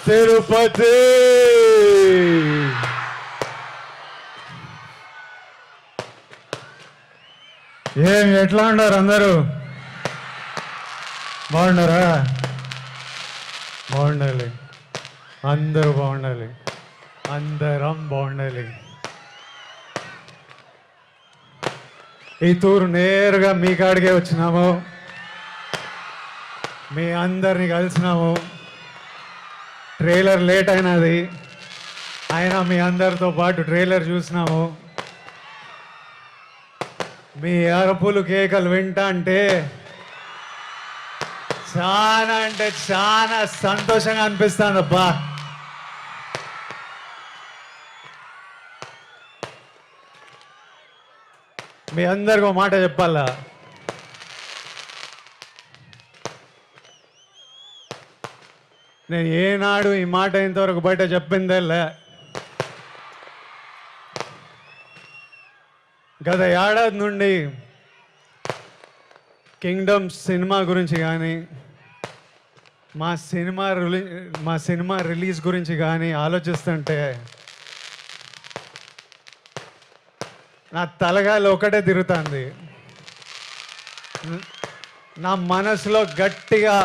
తిరుపతి. ఎట్లా ఉన్నారు అందరూ? బాగున్నారా? బాగుండాలి, అందరూ బాగుండాలి, అందరం బాగుండాలి. ఈ తూరు నేరుగా మీ కాడికే వచ్చినాము, మీ అందరిని కలిసినాము. ట్రైలర్ లేట్ అయినది, అయినా మీ అందరితో పాటు ట్రైలర్ చూసినాము. మీ అరుపులు కేకలు వింటా అంటే చాలా సంతోషంగా అనిపిస్తుంది అబ్బా. మీ అందరికీ ఒక మాట చెప్పాలా, నేను ఏనాడు ఈ మాట ఇంతవరకు బయట చెప్పిందేలే. గత ఏడాది నుండి కింగ్డమ్ సినిమా గురించి కానీ మా సినిమా రిలీజ్ గురించి కానీ ఆలోచిస్తుంటే నా తలగాయలు ఒకటే తిరుగుతుంది. నా మనసులో గట్టిగా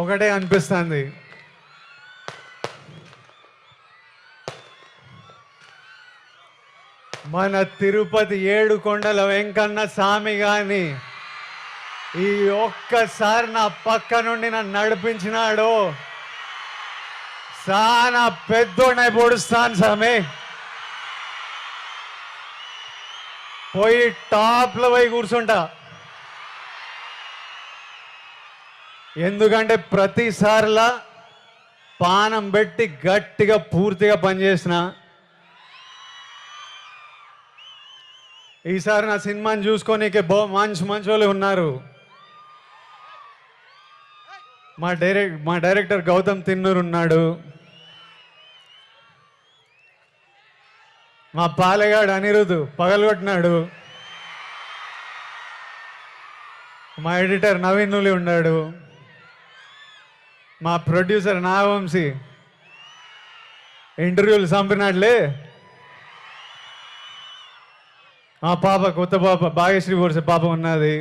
ఒకటే అనిపిస్తుంది, మన తిరుపతి ఏడుకొండల వెంకన్న స్వామి గాని ఈ ఒక్కసారి నా పక్క నుండి నన్ను నడిపించినాడు. చాలా పెద్దోడై పొడుస్తాను స్వామి, పోయి టాప్లో పోయి కూర్చుంటా. ఎందుకంటే ప్రతిసారిలా పానం పెట్టి గట్టిగా పూర్తిగా పనిచేసిన. ఈసారి నా సినిమాని చూసుకోనీకే మంచి వాళ్ళు ఉన్నారు. మా డైరెక్టర్ గౌతమ్ తిన్నూరు ఉన్నాడు, మా పాలెగాడు అనిరుద్ పగలగొట్టినాడు, మా ఎడిటర్ నవీన్ నులి ఉన్నాడు, మా ప్రొడ్యూసర్ నాగవంశీ ఇంటర్వ్యూలు చంపినాడులే, మా పాప కొత్త పాప భాగ్యశ్రీ వర్ష పాప ఉన్నది.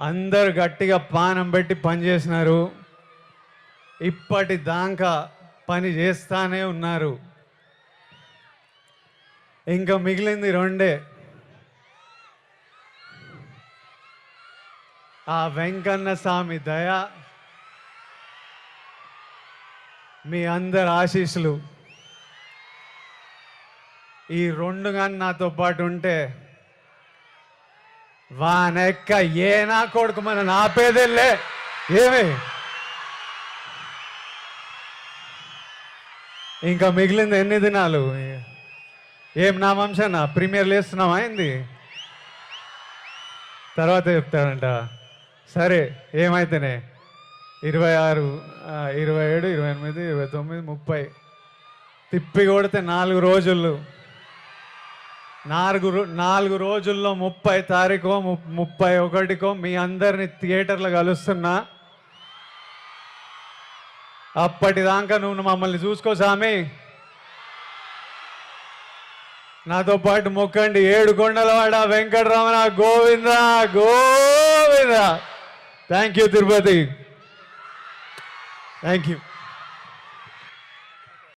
అందరు గట్టిగా పానం పెట్టి పనిచేసినారు, ఇప్పటిదాకా పని చేస్తానే ఉన్నారు. ఇంకా మిగిలింది రెండే, ఆ వెంకన్న స్వామి దయ, మీ అందరి ఆశీస్సులు. ఈ రెండు కానీ నాతో పాటు ఉంటే వానెక్క ఏ నా కొడుకు మన నాపేదెల్లే. ఏమి ఇంకా మిగిలింది ఎన్ని దినాలు? ఏం నా వంశన్న ప్రీమియర్లు వేస్తున్నావా అయింది, తర్వాత చెప్తాడంట. సరే ఏమైతేనే 26, 27, 28, 29, 30 తిప్పి కొడితే 4 రోజులు. 4 రోజుల్లో 30 తారీఖో 31కో మీ అందరిని థియేటర్లో కలుస్తున్నా. అప్పటిదాకా నువ్వు మమ్మల్ని చూసుకో స్వామి. నాతో పాటు మొక్కండి, ఏడుకొండలవాడ Venkataramana Govinda Govinda. Thank you Tirupati, thank you.